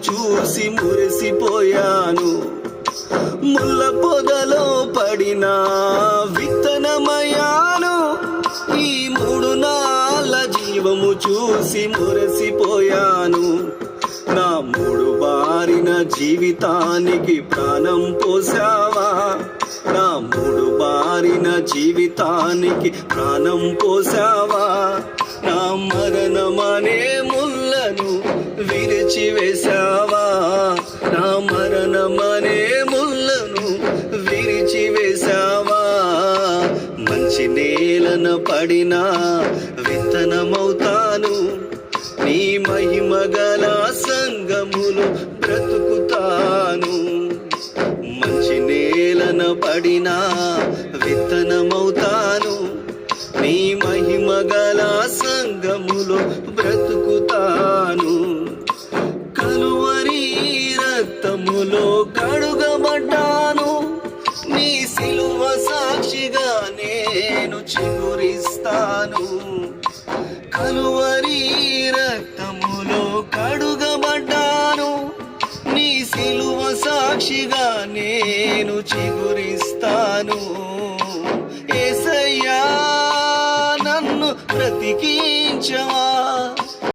చూసి మురిసిపోయాను. ముళ్ళ పొదలో పడిన విత్తనమయ్యాను. ఈ 3 నాళ్ళ జీవము చూసి మురిసిపోయాను. నా 3 బారిన జీవితానికి ప్రాణం పోసావా? నా 3 బారిన జీవితానికి ప్రాణం పోసావా? నా మరణమనే ముళ్ళను విరిచివేశావా? నా మరణమనే ముళ్ళను విరిచివేశావా? మంచి నేలన పడిన విత్తనమవుతాను. నీ మహిమ గల సంగములు బ్రతుకుతాను. మంచి నేలన పడిన విత్తనమవుతాను. నీ మహిమ గల సంగములు బ్రతుకుతాను. కలువరి రక్తములో కడుగబడ్డాను. నీ సిలువ సాక్షిగా నేను చిగురిస్తాను. కలువరి రక్తములో కడుగబడ్డాను. నీ సిలువ సాక్షిగా నేను చిగురిస్తాను. యేసయ్యా నన్ను బ్రతికించవా?